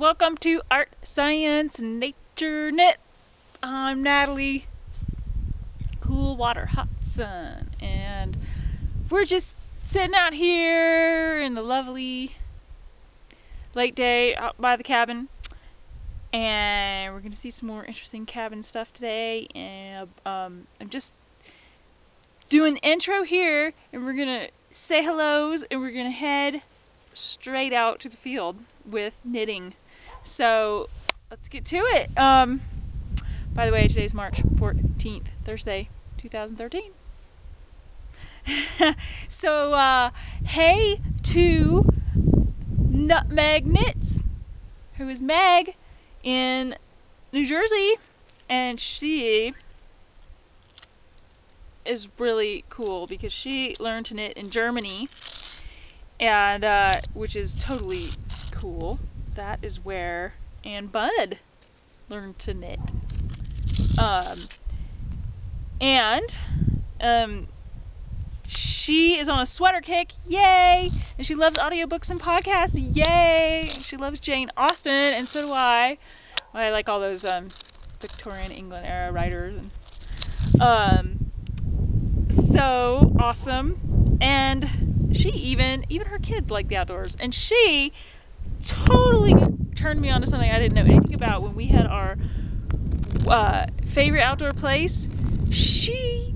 welcome to Art, Science, Nature, Knit. I'm Natalie, Cool Water, Hot Sun, and we're just sitting out here in the lovely late day out by the cabin, and we're going to see some more interesting cabin stuff today, and I'm just doing the intro here, and we're going to say hellos, and we're going to head straight out to the field with knitting. So let's get to it. By the way, today's March 14th, Thursday, 2013. So hey to Nutmeg Knits, who is Meg in New Jersey, and she is really cool because she learned to knit in Germany, and which is totally cool. That is where Ann Bud learned to knit. She is on a sweater kick, yay! And she loves audiobooks and podcasts, yay! And she loves Jane Austen, and so do I. I like all those Victorian England era writers. And, so awesome. And she even her kids like the outdoors. And she totally turned me on to something I didn't know anything about when we had our favorite outdoor place. She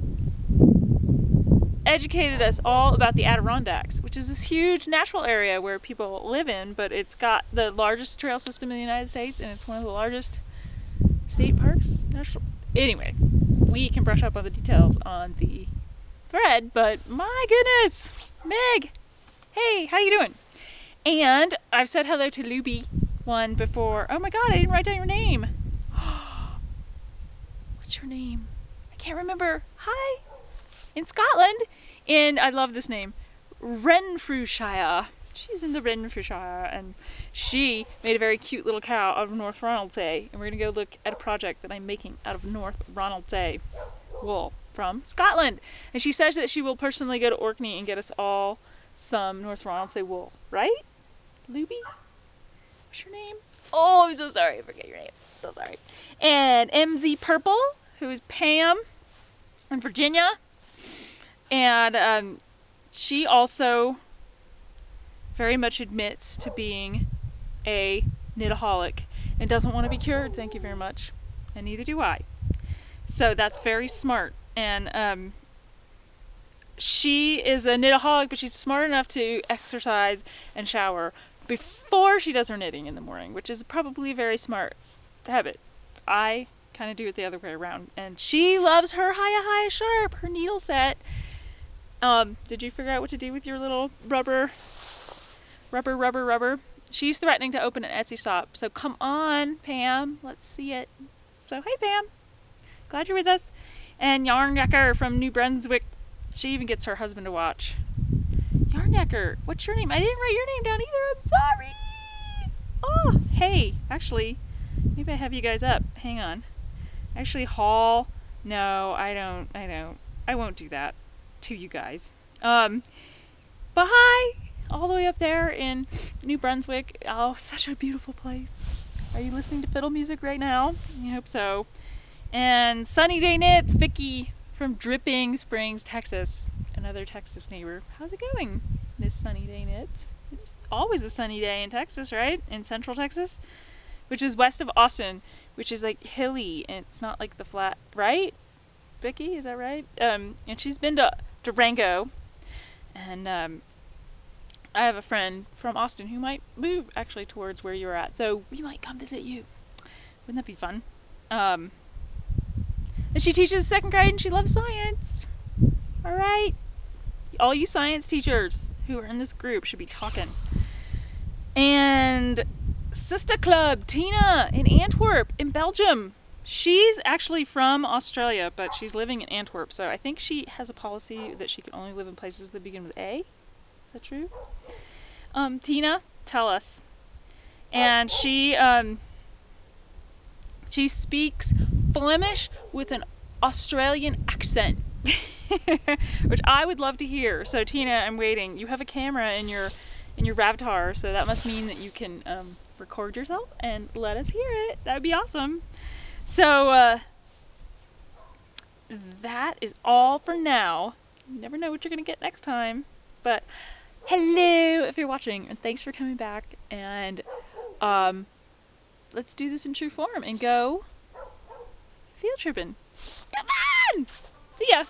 educated us all about the Adirondacks, which is this huge natural area where people live in, but it's got the largest trail system in the United States, and it's one of the largest state parks. Anyway, we can brush up on the details on the thread, but my goodness, Meg, hey, how you doing? And I've said hello to Luby one before. Oh my god, I didn't write down your name. What's your name? I can't remember. Hi. In Scotland. And I love this name. Renfrewshire. She's in the Renfrewshire. And she made a very cute little cow out of North Ronaldsay. And we're going to go look at a project that I'm making out of North Ronaldsay wool from Scotland. And she says that she will personally go to Orkney and get us all some North Ronaldsay wool. Right? Luby? What's your name? Oh, I'm so sorry. I forget your name. I'm so sorry. And MZ Purple, who is Pam in Virginia. And she also very much admits to being a knitaholic and doesn't want to be cured. Thank you very much. And neither do I. So that's very smart. And she is a knitaholic, but she's smart enough to exercise and shower before she does her knitting in the morning, which is probably a very smart habit. I kind of do it the other way around. And she loves her Hiya Sharp, her needle set. Did you figure out what to do with your little rubber? She's threatening to open an Etsy shop. So come on, Pam. Let's see it. So, hey, Pam. Glad you're with us. And Yarnyacker from New Brunswick. She even gets her husband to watch. Yarnyacker, what's your name? I didn't write your name down either. I'm sorry. Oh, hey. Actually, maybe I have you guys up. Hang on. Actually, Hall. No, I don't. I won't do that to you guys. But hi. All the way up there in New Brunswick. Oh, such a beautiful place. Are you listening to fiddle music right now? I hope so. And Sunny Day Knits, Vicky from Dripping Springs, Texas. Another Texas neighbor. How's it going, Miss Sunny Day Knits? It's always a sunny day in Texas, right? In Central Texas, which is west of Austin, which is like hilly, and it's not like the flat, right? Vicky, is that right? And she's been to Durango, and I have a friend from Austin who might move actually towards where you're at, so we might come visit you. Wouldn't that be fun? And she teaches 2nd grade, and she loves science. All right. All you science teachers who are in this group should be talking. And Sister Club, Tina in Antwerp, in Belgium. She's actually from Australia, but she's living in Antwerp. So I think she has a policy that she can only live in places that begin with A. Is that true? Tina, tell us. And she speaks Flemish with an Australian accent. Which I would love to hear. So Tina, I'm waiting. You have a camera in your in your avatar, so that must mean that you can record yourself and let us hear it. That would be awesome. So that is all for now. You never know what you're gonna get next time. But hello if you're watching, and thanks for coming back. And let's do this in true form and go field tripping. Come on! See ya!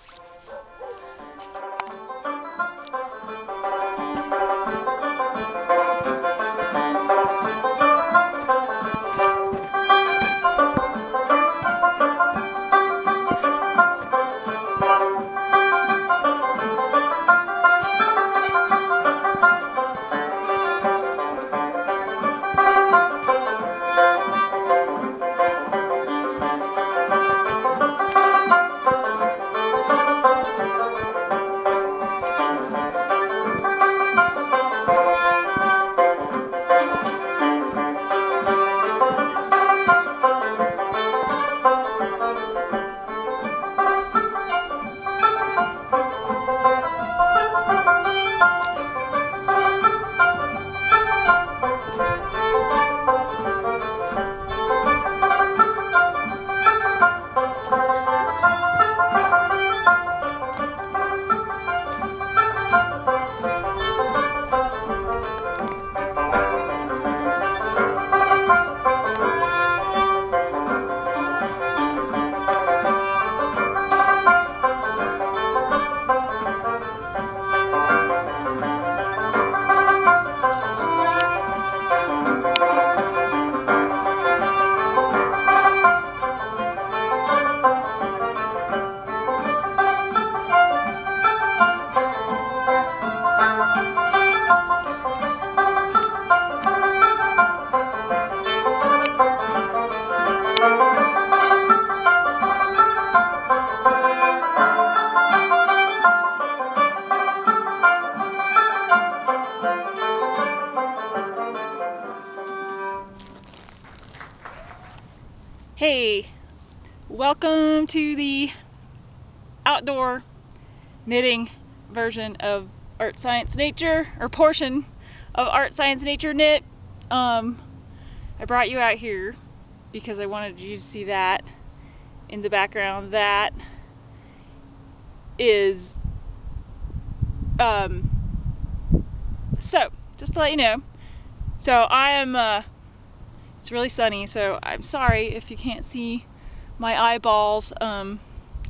Hey, welcome to the outdoor knitting version of Art, Science, Nature, or portion of Art, Science, Nature Knit. I brought you out here because I wanted you to see that in the background. That is, so, just to let you know, so I am, it's really sunny, so I'm sorry if you can't see my eyeballs.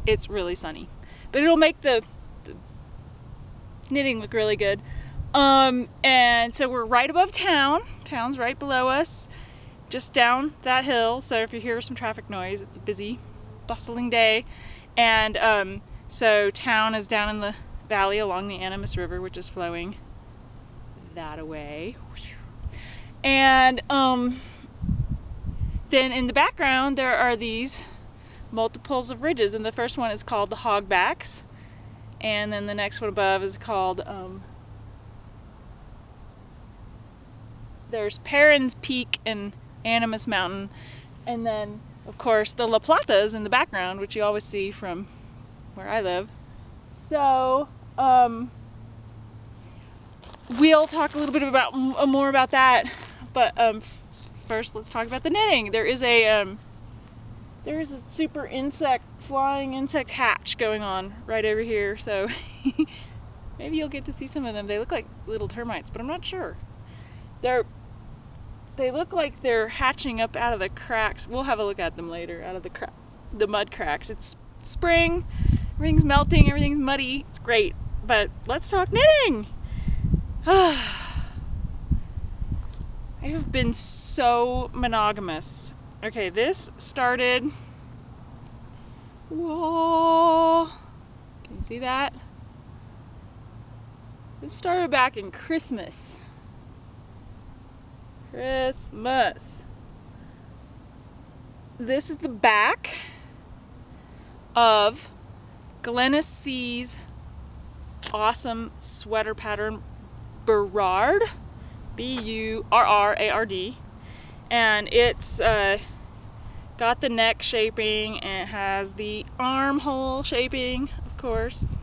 It's really sunny, but it'll make the knitting look really good. And so we're right above town. Town's right below us, just down that hill. So if you hear some traffic noise, it's a busy, bustling day. And so town is down in the valley along the Animas River, which is flowing that away. And then in the background there are these multiples of ridges, and the first one is called the Hogbacks, and then the next one above is called there's Perrin's Peak and Animas Mountain, and then of course the La Plata's in the background, which you always see from where I live. So we'll talk a little bit about more about that, but first let's talk about the knitting. There is a super flying insect hatch going on right over here, so maybe you'll get to see some of them. They look like little termites, but I'm not sure. They look like they're hatching up out of the cracks. We'll have a look at them later, out of the mud cracks. It's spring, everything's melting, everything's muddy. It's great, but let's talk knitting. I have been so monogamous. Okay, this started, whoa, can you see that? This started back in Christmas. This is the back of Glennis C's awesome sweater pattern, Burrard. B-U-R-R-A-R-D, and it's got the neck shaping, and it has the armhole shaping, of course,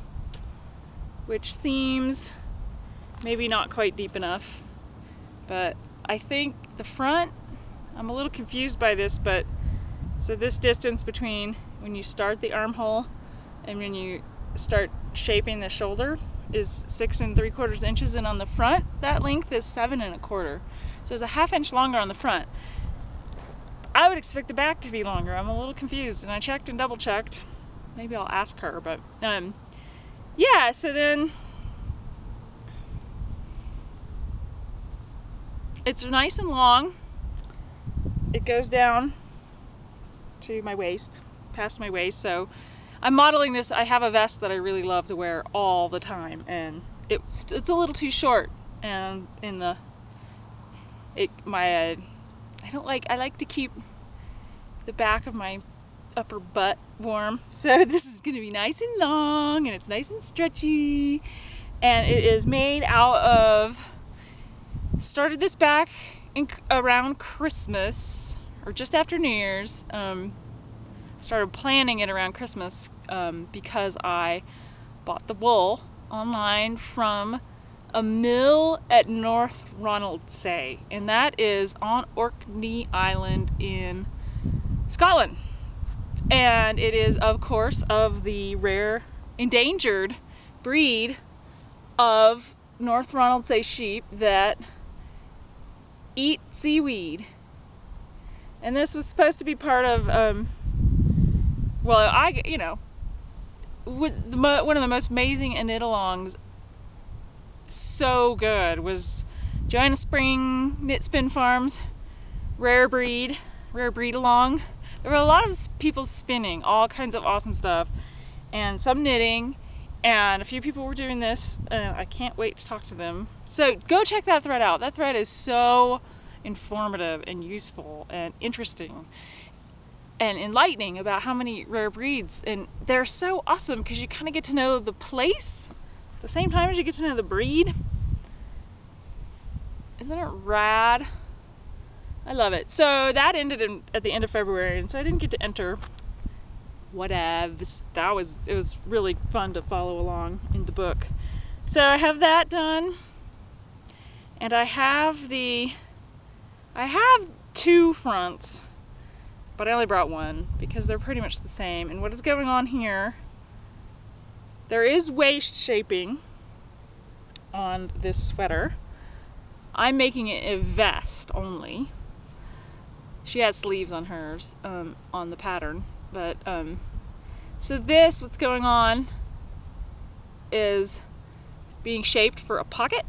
which seems maybe not quite deep enough, but I think the front, I'm a little confused by this, but so this distance between when you start the armhole and when you start shaping the shoulder is 6 3/4 inches, and on the front that length is 7 1/4. So it's a 1/2 inch longer on the front. I would expect the back to be longer. I'm a little confused, and I checked and double checked. Maybe I'll ask her, but yeah, so then it's nice and long. It goes down to my waist, past my waist. So I'm modeling this. I have a vest that I really love to wear all the time, and it's a little too short. And I like to keep the back of my upper butt warm. So this is going to be nice and long, and it's nice and stretchy, and it is made out of. Started this back around Christmas, or just after New Year's. Started planning it around Christmas because I bought the wool online from a mill at North Ronaldsay, and that is on Orkney Island in Scotland. And it is, of course, of the rare endangered breed of North Ronaldsay sheep that eat seaweed. And this was supposed to be part of one of the most amazing knit-alongs, so good, was Joanna Spring Knit Spin Farms rare breed along. There were a lot of people spinning all kinds of awesome stuff, and some knitting, and a few people were doing this, and I can't wait to talk to them. So go check that thread out. That thread is so informative and useful and interesting and enlightening about how many rare breeds, and they're so awesome because you kind of get to know the place at the same time as you get to know the breed. Isn't it rad? I love it. So that ended at the end of February, and so I didn't get to enter whatevs. It was really fun to follow along in the book. So I have that done, and I have 2 fronts, but I only brought one because they're pretty much the same. And what is going on here, there is waist shaping on this sweater. I'm making it a vest only. She has sleeves on hers, on the pattern, but so what's going on is being shaped for a pocket.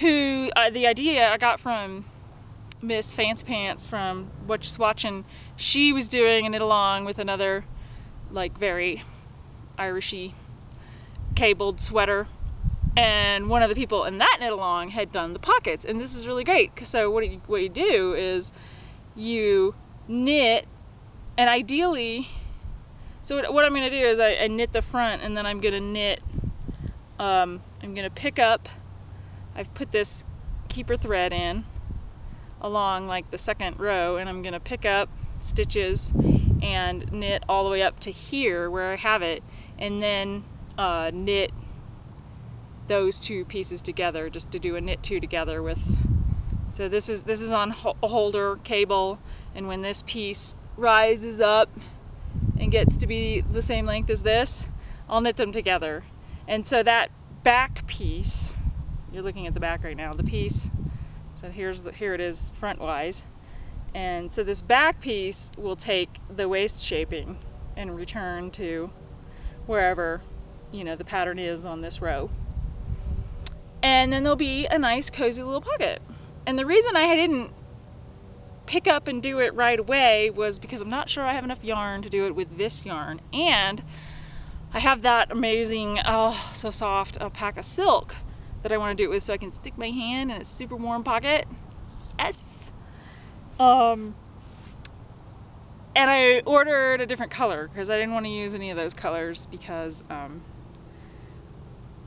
The idea I got from Miss Fancy Pants from just watching. She was doing a knit along with another, like, very Irishy cabled sweater, and one of the people in that knit along had done the pockets, and this is really great. So what you do is you knit, and ideally, so what I'm going to do is I knit the front, and then I'm going to knit, I'm going to pick up, I've put this keeper thread in along like the second row, and I'm going to pick up stitches and knit all the way up to here where I have it, and then knit those 2 pieces together, just to do a knit 2 together with. So this is on a holder cable, and when this piece rises up and gets to be the same length as this, I'll knit them together. And so that back piece, you're looking at the back right now, the piece, so here it is front wise, and so this back piece will take the waist shaping and return to wherever, the pattern is on this row. And then there'll be a nice cozy little pocket. And the reason I didn't pick up and do it right away was because I'm not sure I have enough yarn to do it with this yarn, and I have that amazing, oh so soft, alpaca silk that I want to do it with, so I can stick my hand in a super warm pocket. Yes. And I ordered a different color because I didn't want to use any of those colors because I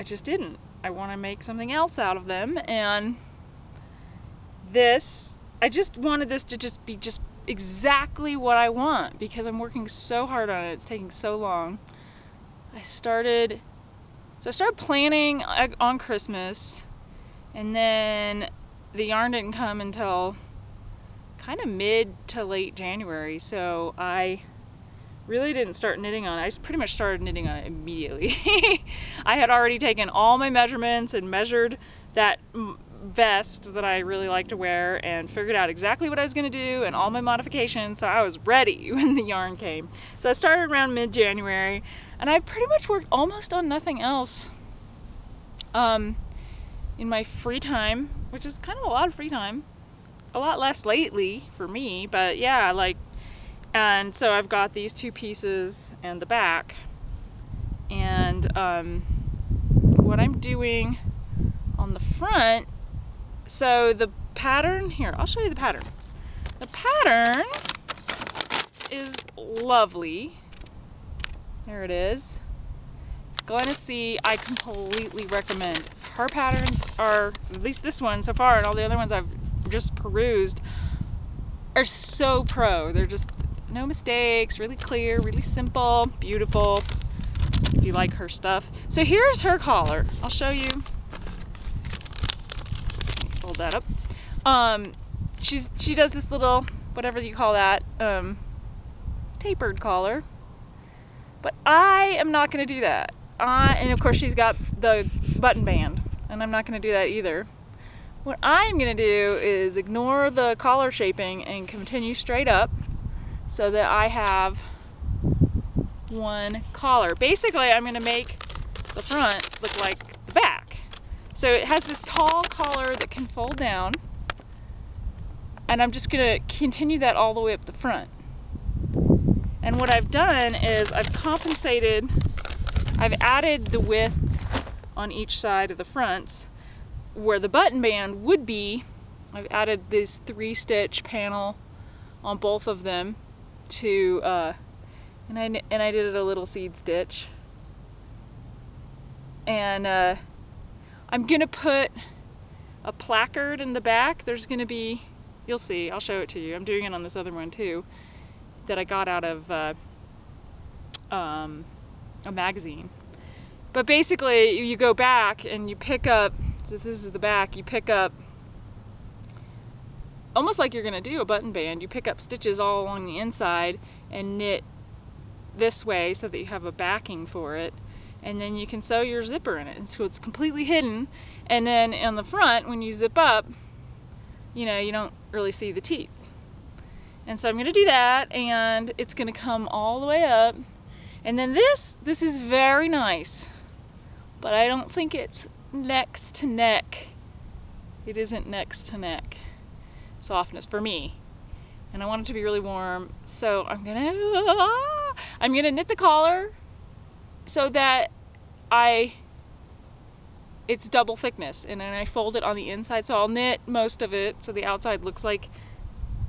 just didn't. I want to make something else out of them, and I just wanted this to just be exactly what I want because I'm working so hard on it. It's taking so long. I started So I started planning on Christmas, and then the yarn didn't come until kind of mid to late January, so I really didn't start knitting on it. I pretty much started knitting on it immediately. I had already taken all my measurements and measured that vest that I really like to wear and figured out exactly what I was going to do and all my modifications, so I was ready when the yarn came. So I started around mid-January, and I pretty much worked almost on nothing else in my free time, which is kind of a lot of free time. A lot less lately for me, but yeah, like, and so I've got these two pieces and the back, and what I'm doing on the front, so the pattern here, I'll show you the pattern. The pattern is lovely. There it is. Glenna C, I completely recommend. Her patterns are, at least this one so far, and all the other ones I've just perused, are so pro. They're just no mistakes, really clear, really simple, beautiful, if you like her stuff. So here's her collar. I'll show you. Let me fold that up. She does this little, whatever you call that, tapered collar. But I am not going to do that. And of course she's got the button band, and I'm not going to do that either. What I'm going to do is ignore the collar shaping and continue straight up so that I have one collar. Basically, I'm going to make the front look like the back. So it has this tall collar that can fold down, and I'm just going to continue that all the way up the front. And what I've done is I've compensated, I've added the width on each side of the fronts where the button band would be. I've added this 3-stitch panel on both of them to, and I did a little seed stitch. And I'm gonna put a placard in the back. There's gonna be, you'll see, I'll show it to you. I'm doing it on this other one too, that I got out of a magazine. But basically, you go back and you pick up, so this is the back, you pick up, almost like you're going to do a button band, you pick up stitches all along the inside and knit this way so that you have a backing for it. And then you can sew your zipper in it, and so it's completely hidden. And then on the front, when you zip up, you know, you don't really see the teeth. And so I'm going to do that, and it's going to come all the way up. And then this is very nice, but I don't think it's next to neck. It isn't next to neck softness for me. And I want it to be really warm, so I'm gonna knit the collar so that it's double thickness, and then I fold it on the inside. So I'll knit most of it so the outside looks like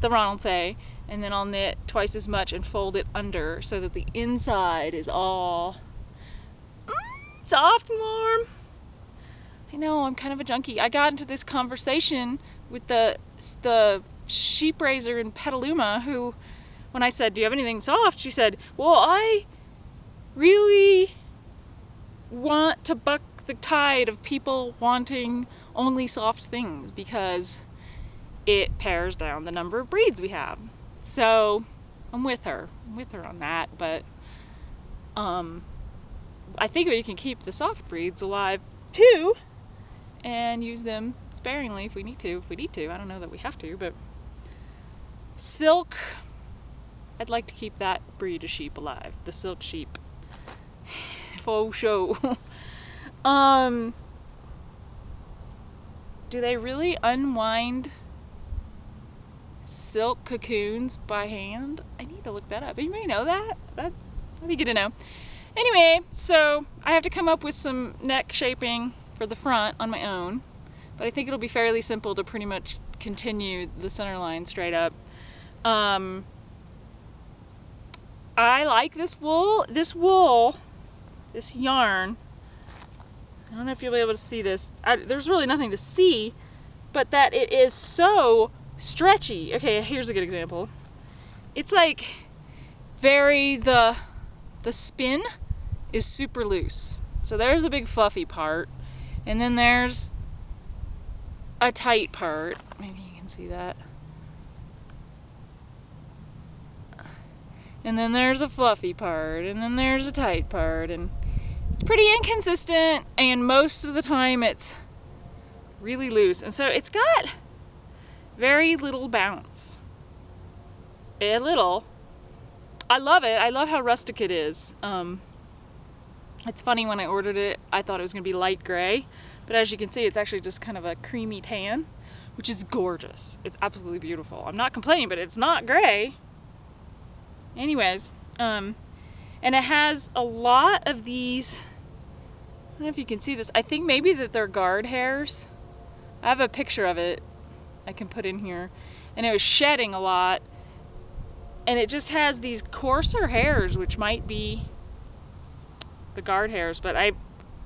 the Ronald's A, and then I'll knit twice as much and fold it under so that the inside is all soft and warm. I know, I'm kind of a junkie. I got into this conversation with the sheep raiser in Petaluma, who, when I said, do you have anything soft? She said, well, I really want to buck the tide of people wanting only soft things because it pares down the number of breeds we have. So I'm with her on that, but I think we can keep the soft breeds alive too and use them sparingly if we need to. I don't know that we have to, but silk, I'd like to keep that breed of sheep alive, the silk sheep. Faux show. Do they really unwind silk cocoons by hand? I need to look that up. Anybody know that? That'd be good to know. Anyway, so I have to come up with some neck shaping for the front on my own, but I think it'll be fairly simple to pretty much continue the center line straight up. I like this wool, this yarn. I don't know if you'll be able to see this. There's really nothing to see, but that it is so stretchy. Okay, here's a good example. It's like the spin is super loose. So there's a big fluffy part, and then there's a tight part. Maybe you can see that. And then there's a fluffy part, and then there's a tight part, and it's pretty inconsistent, and most of the time it's really loose. And so it's got very little bounce. A little. I love it. I love how rustic it is. It's funny, when I ordered it, I thought it was going to be light gray, but as you can see, it's actually just kind of a creamy tan, which is gorgeous. It's absolutely beautiful. I'm not complaining, but it's not gray. Anyways, and it has a lot of these, I don't know if you can see this, I think maybe that they're guard hairs. I have a picture of it I can put in here, and it was shedding a lot, and it just has these coarser hairs, which might be the guard hairs. But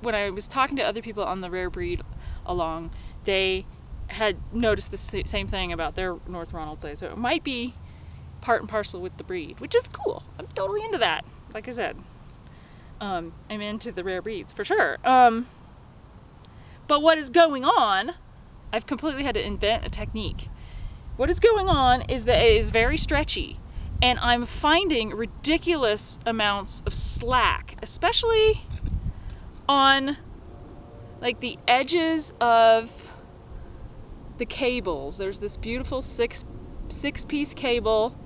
when I was talking to other people on the rare breed along, they had noticed the same thing about their North Ronaldsay, so it might be part and parcel with the breed, which is cool. I'm totally into that. Like I said, I'm into the rare breeds for sure. But what is going on, I've completely had to invent a technique. What is going on is that it is very stretchy, and I'm finding ridiculous amounts of slack, especially on like the edges of the cables. There's this beautiful six-piece cable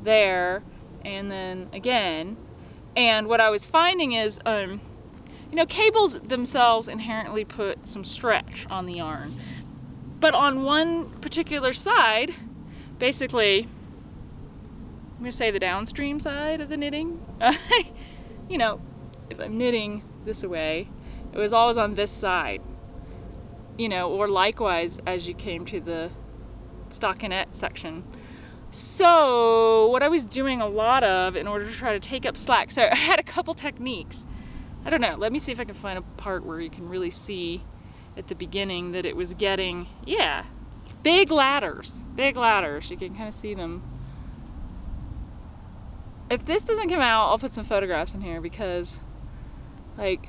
there, and then again, and what I was finding is you know, cables themselves inherently put some stretch on the yarn, but on one particular side, basically, I'm going to say the downstream side of the knitting, you know, if I'm knitting this away, it was always on this side, you know, or likewise as you came to the stockinette section. So what I was doing a lot of in order to try to take up slack, so I had a couple techniques. I don't know, let me see if I can find a part where you can really see at the beginning that it was getting, yeah, big ladders, you can kind of see them. If this doesn't come out, I'll put some photographs in here, because like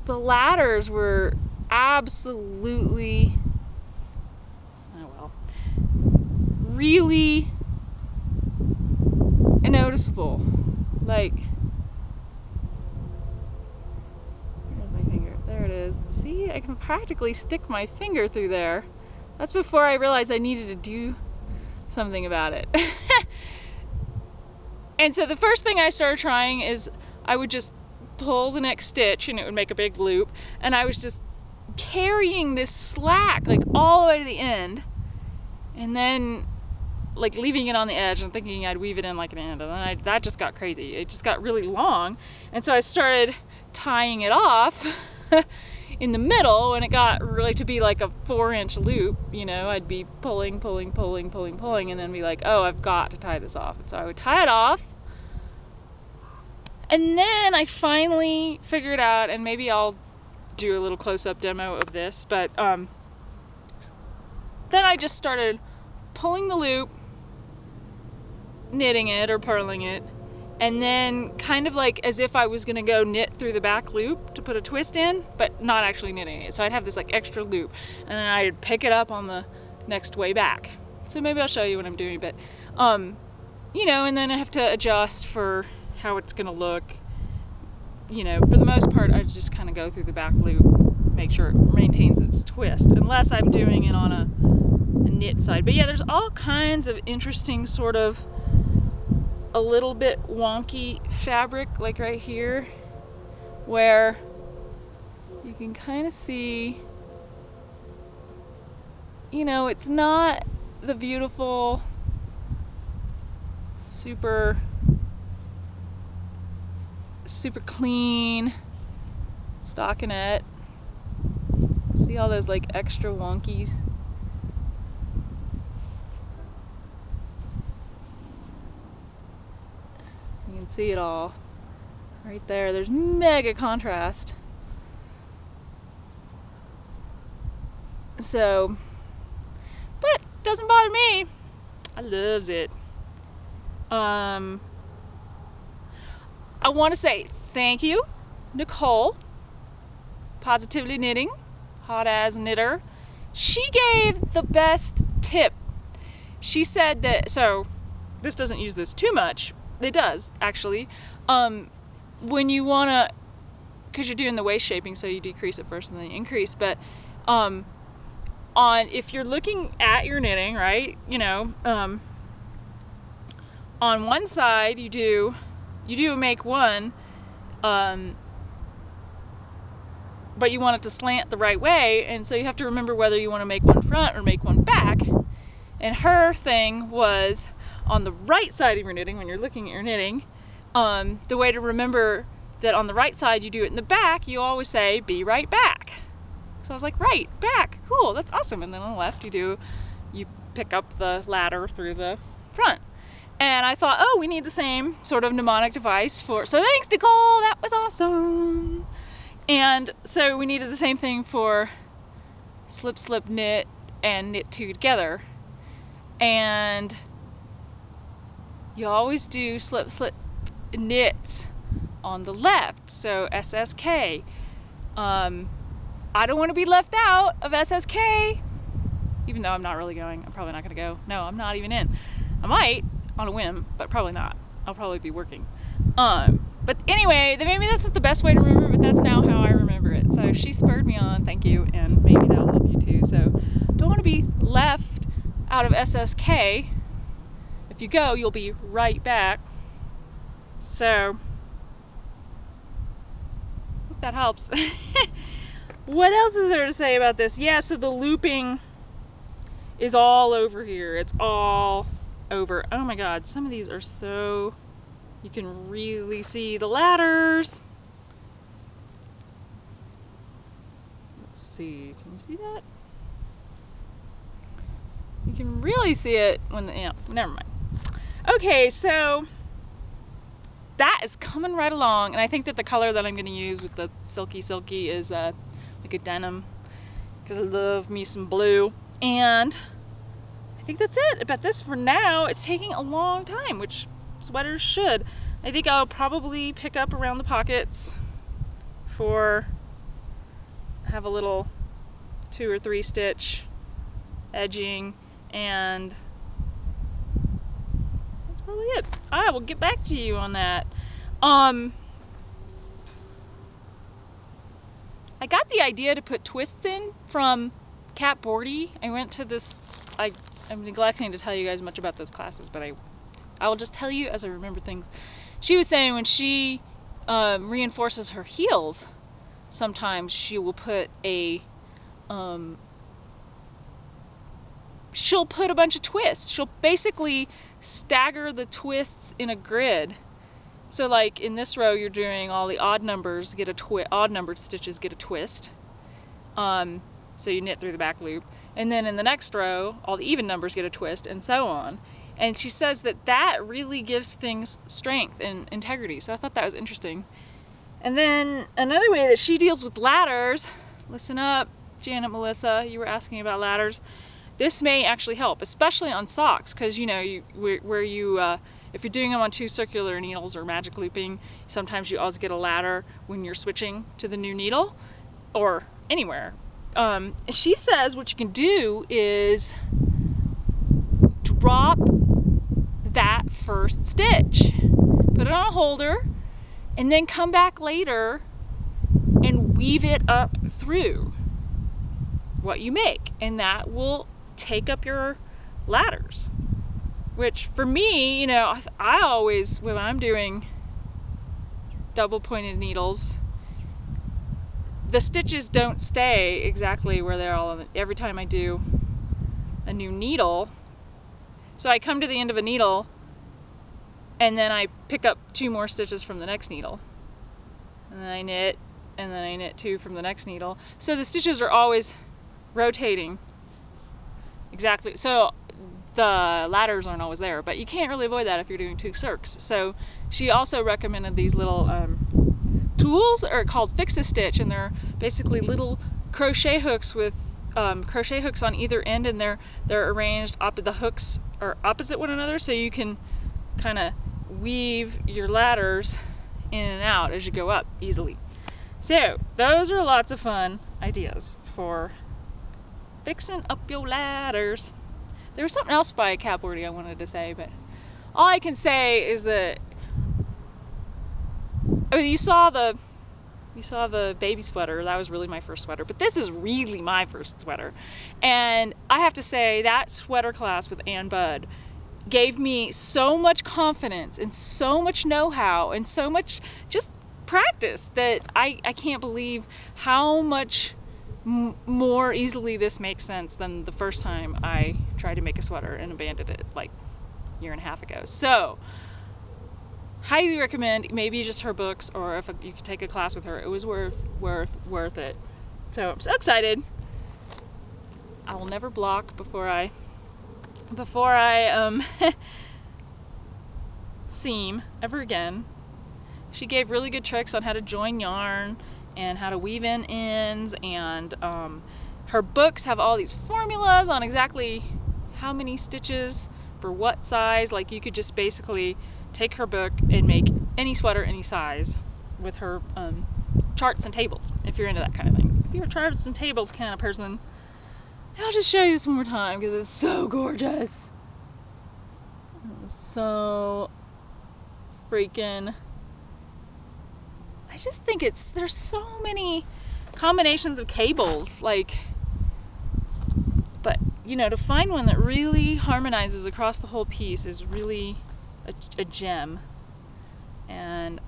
the ladders were absolutely, oh well, really noticeable. Like, where's my finger? There it is. See, I can practically stick my finger through there. That's before I realized I needed to do something about it. And so the first thing I started trying is I would just pull the next stitch and it would make a big loop, and I was just carrying this slack like all the way to the end, and then like leaving it on the edge and thinking I'd weave it in like an end, and then that just got crazy. It just got really long, and so I started tying it off in the middle, and it got really to be like a 4-inch loop. You know, I'd be pulling, and then be like, oh, I've got to tie this off. And so I would tie it off, and then I finally figured out, and maybe I'll do a little close-up demo of this, but then I just started pulling the loop, knitting it or purling it, and then kind of like as if I was gonna go knit through the back loop to put a twist in, but not actually knitting it. So I'd have this like extra loop, and then I'd pick it up on the next way back. So maybe I'll show you what I'm doing, but you know, and then I have to adjust for how it's gonna look. You know, for the most part, I just kind of go through the back loop, make sure it maintains its twist, unless I'm doing it on a knit side. But yeah, there's all kinds of interesting sort of a little bit wonky fabric, like right here, where you can kind of see, you know, it's not the beautiful, super clean stockinette. See all those like extra wonkies? You can see it all right there. There's mega contrast. So, but doesn't bother me. I loves it. I want to say thank you, Nicole, Positively Knitting, Hot As Knitter. She gave the best tip. She said that, so this doesn't use this too much. It does, actually. When you want to, because you're doing the waist shaping, so you decrease it first and then you increase, but if you're looking at your knitting, right, you know, on one side you do make one, but you want it to slant the right way, and so you have to remember whether you want to make one front or make one back. And her thing was on the right side of your knitting, when you're looking at your knitting, the way to remember that on the right side you do it in the back, you always say, be right back. So I was like, right, back, cool, that's awesome. And then on the left you pick up the ladder through the front. And I thought, oh, we need the same sort of mnemonic device for, so thanks Nicole, that was awesome. And so we needed the same thing for slip, slip, knit, and knit two together. And you always do slip, slip, knits on the left, so SSK. I don't want to be left out of SSK, even though I'm not really going. I'm probably not going to go. No, I'm not even in. I might, on a whim, but probably not. I'll probably be working. But anyway, maybe that's not the best way to remember, but that's now how I remember it. So she spurred me on, thank you, and maybe that'll help you too. So don't want to be left out of SSK. If you go, you'll be right back. So hope that helps. What else is there to say about this? Yeah, so the looping is all over here. It's all over. Oh my god, some of these are so, you can really see the ladders. Let's see, can you see that? You can really see it when the, yeah, never mind. Okay, so that is coming right along, and I think that the color that I'm going to use with the silky is like a denim, because I love me some blue. And I think that's it about this for now. It's taking a long time, which sweaters should. I think I'll probably pick up around the pockets for, have a little 2 or 3 stitch edging, and that's probably it. I will get back to you on that. I got the idea to put twists in from Kat Bordy. I went to this, I'm neglecting to tell you guys much about those classes, but I will just tell you as I remember things. She was saying when she reinforces her heels, sometimes she will put she'll put a bunch of twists. She'll basically stagger the twists in a grid. So like in this row, you're doing all the odd numbers, odd numbered stitches get a twist. So you knit through the back loop. And then in the next row, all the even numbers get a twist, and so on. And she says that that really gives things strength and integrity. So I thought that was interesting. And then another way that she deals with ladders, listen up, Janet, Melissa, you were asking about ladders. This may actually help, especially on socks, because you know, if you're doing them on 2 circular needles or magic looping, sometimes you always get a ladder when you're switching to the new needle, or anywhere. She says what you can do is drop that first stitch, put it on a holder, and then come back later and weave it up through what you make, and that will take up your ladders. Which for me, you know, I always, when I'm doing double pointed needles, the stitches don't stay exactly where they're all, every time I do a new needle. So I come to the end of a needle and then I pick up 2 more stitches from the next needle. And then I knit, and then I knit 2 from the next needle. So the stitches are always rotating. Exactly. So the ladders aren't always there, but you can't really avoid that if you're doing 2 circs. So she also recommended these little tools are called Fix-A-Stitch, and they're basically little crochet hooks with crochet hooks on either end, and they're arranged the hooks are opposite one another, so you can kind of weave your ladders in and out as you go up easily. So those are lots of fun ideas for fixing up your ladders. There was something else by Capworthy I wanted to say, but all I can say is that you saw the baby sweater. That was really my first sweater, but this is really my first sweater. And I have to say that sweater class with Ann Budd gave me so much confidence and so much know-how and so much just practice that I can't believe how much more easily this makes sense than the first time I tried to make a sweater and abandoned it like a year and a half ago. So highly recommend maybe just her books, or if you could take a class with her. It was worth it. So I'm so excited. I will never block before I seam ever again. She gave really good tricks on how to join yarn and how to weave in ends, and her books have all these formulas on exactly how many stitches for what size. Like, you could just basically take her book and make any sweater any size with her charts and tables, if you're into that kind of thing. If you're a charts and tables kind of person, I'll just show you this one more time because it's so gorgeous. So freaking, I just think there's so many combinations of cables, like, but you know, to find one that really harmonizes across the whole piece is really a gem. And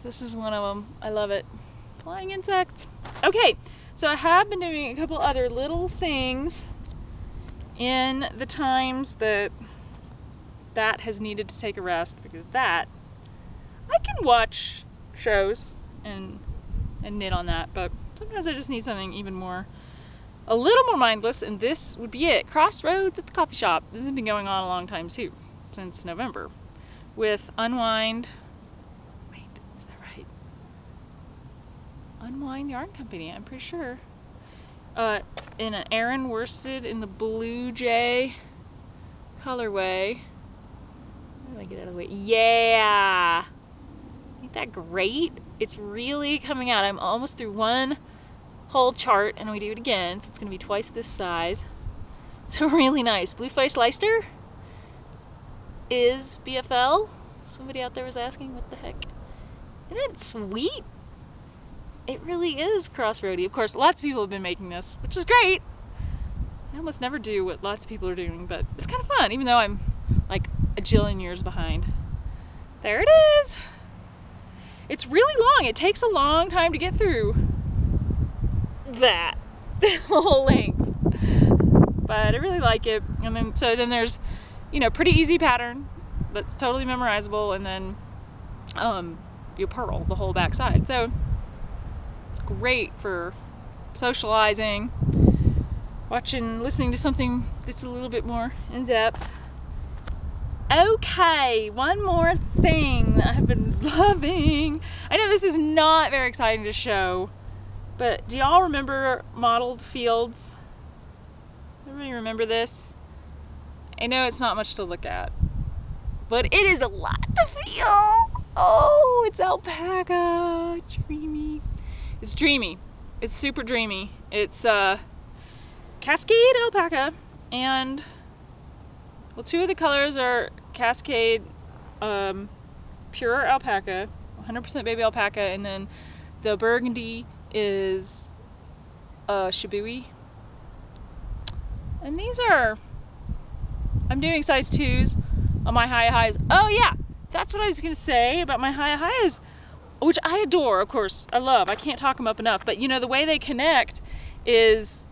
this is one of them. I love it. Flying insects. Okay, so I have been doing a couple other little things in the times that has needed to take a rest, because that I can watch shows and knit on that, but sometimes I just need something even more, a little more mindless, and this would be it. Crossroads at the coffee shop. This has been going on a long time too, since November, with Unwind. Wait, is that right? Unwind Yarn Company, I'm pretty sure. In an Aran worsted in the Blue Jay colorway. How do I get out of the way? Yeah! Ain't that great? It's really coming out. I'm almost through one whole chart, and we do it again, so it's going to be twice this size. So really nice. Blue Face Leicester is BFL. Somebody out there was asking, what the heck? Isn't that sweet? It really is crossroady. Of course, lots of people have been making this, which is great. I almost never do what lots of people are doing, but it's kind of fun, even though I'm like a jillion years behind. There it is. It's really long. It takes a long time to get through that whole length, but I really like it. And then then there's, you know, pretty easy pattern that's totally memorizable, and then you purl the whole back side. So it's great for socializing, listening to something that's a little bit more in depth. Okay, one more thing that I've been loving. I know this is not very exciting to show, but do y'all remember Mottled Fields? Does everybody remember this? I know it's not much to look at, but it is a lot to feel. Oh, it's alpaca. Dreamy. It's dreamy. It's super dreamy. It's Cascade alpaca, and well, two of the colors are Cascade pure alpaca, 100% baby alpaca, and then the burgundy is Shibui. And these are, I'm doing size 2s on my highs. Oh yeah, that's what I was gonna say about my highs, which I adore, of course, I love. I can't talk them up enough, but you know, the way they connect is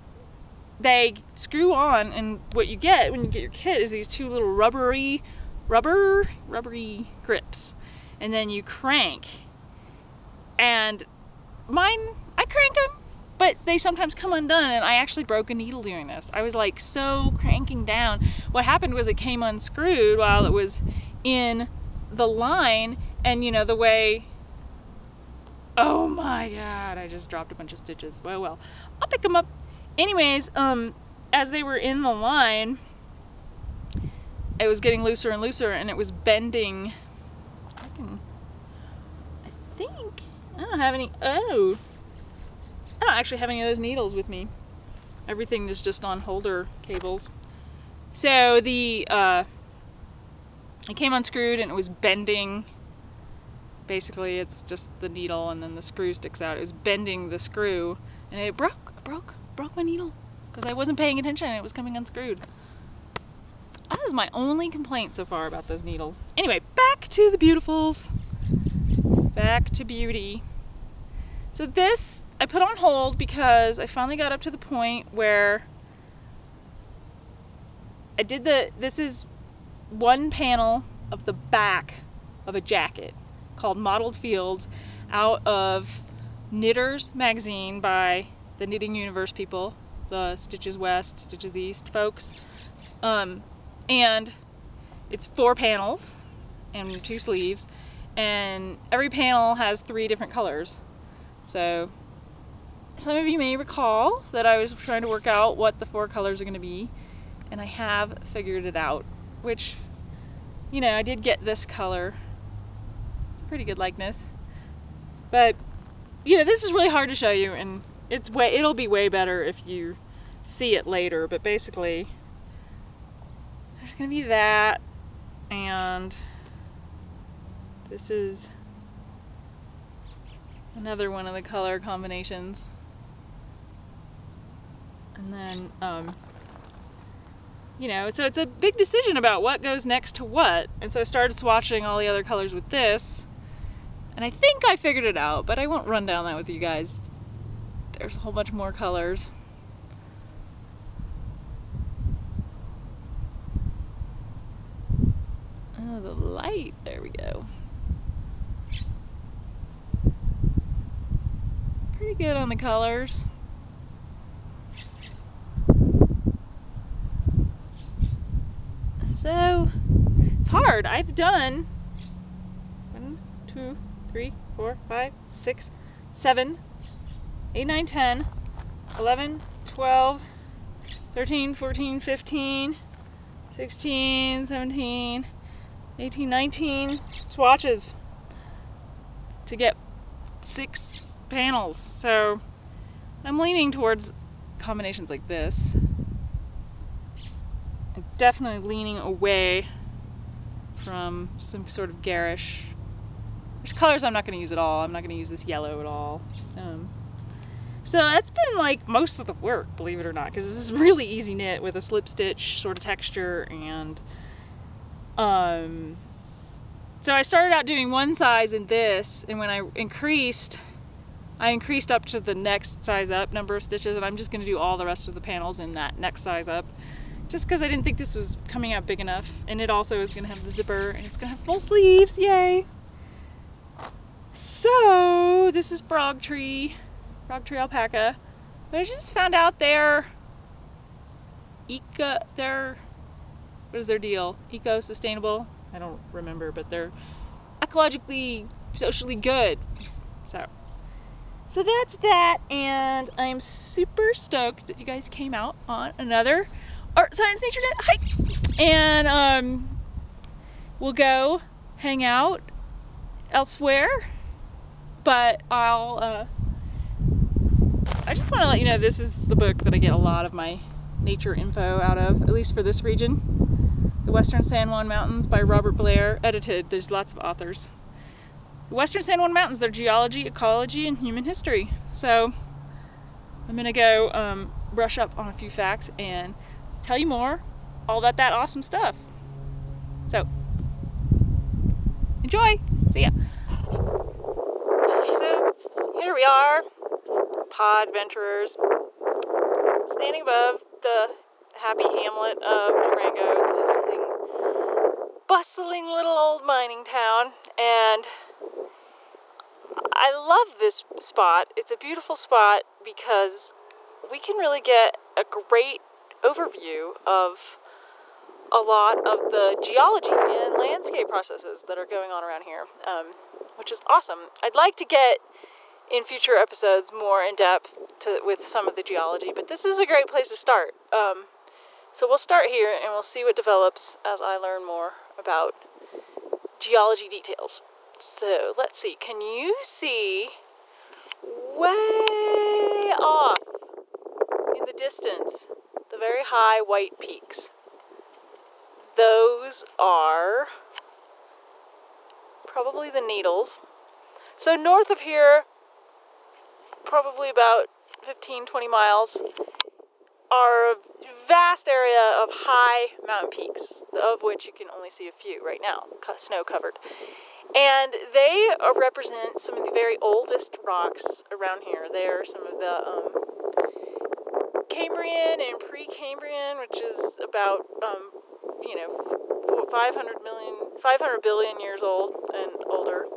they screw on, and what you get when you get your kit is these two little rubbery grips, and then you crank. And mine, I crank them, but they sometimes come undone, and I actually broke a needle doing this. I was like so cranking down. What happened was it came unscrewed while it was in the line, and you know, the way, oh my god, I just dropped a bunch of stitches. Well, I'll pick them up. Anyways, as they were in the line, it was getting looser and looser, and it was bending. I can I don't have any, oh, I don't actually have any of those needles with me. Everything is just on holder cables. So it came unscrewed and it was bending. Basically, it's just the needle and then the screw sticks out. It was bending the screw and it broke my needle because I wasn't paying attention and it was coming unscrewed. That is my only complaint so far about those needles. Anyway, back to the beautifuls. Back to beauty. So this I put on hold because I finally got up to the point where I did this is one panel of the back of a jacket called Mottled Fields out of Knitters magazine by the Knitting Universe people, the Stitches West, Stitches East folks. And it's 4 panels and 2 sleeves, and every panel has 3 different colors. So some of you may recall that I was trying to work out what the 4 colors are going to be, and I have figured it out, which, you know, I did get this color. It's a pretty good likeness. But, you know, this is really hard to show you, and it'll be way better if you see it later, but basically there's going to be that, and this is another one of the color combinations. And then, you know, so it's a big decision about what goes next to what. And so I started swatching all the other colors with this, and I think I figured it out, but I won't run down that with you guys. There's a whole bunch more colors. Oh, the light, there we go. Pretty good on the colors. So, it's hard. I've done 1, 2, 3, 4, 5, 6, 7, 8, 9, 10, 11, 12, 13, 14, 15, 16, 17, 18, 19 swatches to get 6 panels. So I'm leaning towards combinations like this. I'm definitely leaning away from some sort of garish. There's colors I'm not going to use at all. I'm not going to use this yellow at all. So that's been like most of the work, believe it or not, because this is really easy knit with a slip stitch sort of texture. And so I started out doing one size in this, and when I increased up to the next size up number of stitches, and I'm just going to do all the rest of the panels in that next size up, just because I didn't think this was coming out big enough. And it also is going to have the zipper, and it's going to have full sleeves, yay! So this is Frog Tree Alpaca, but I just found out what is their deal? Eco-sustainable? I don't remember, but they're ecologically, socially good. So that's that, and I'm super stoked that you guys came out on another Art Science Nature Net hike. And we'll go hang out elsewhere, but I just want to let you know this is the book that I get a lot of my nature info out of, at least for this region. The Western San Juan Mountains by Robert Blair, edited. There's lots of authors. The Western San Juan Mountains, they're geology, ecology, and human history. So I'm going to go brush up on a few facts and tell you more all about that awesome stuff. So enjoy! See ya! So here we are, pod venturers, standing above the happy hamlet of Durango, the bustling little old mining town, and I love this spot. It's a beautiful spot because we can really get a great overview of a lot of the geology and landscape processes that are going on around here, which is awesome. I'd like to get in future episodes more in depth with some of the geology, but this is a great place to start. So we'll start here and we'll see what develops as I learn more about geology details. So let's see, can you see way off in the distance, the very high white peaks, those are probably the Needles. So north of here, probably about 15-20 miles, are a vast area of high mountain peaks, of which you can only see a few right now, snow covered. And they represent some of the very oldest rocks around here. They are some of the Cambrian and Precambrian, which is about 500 billion years old and older,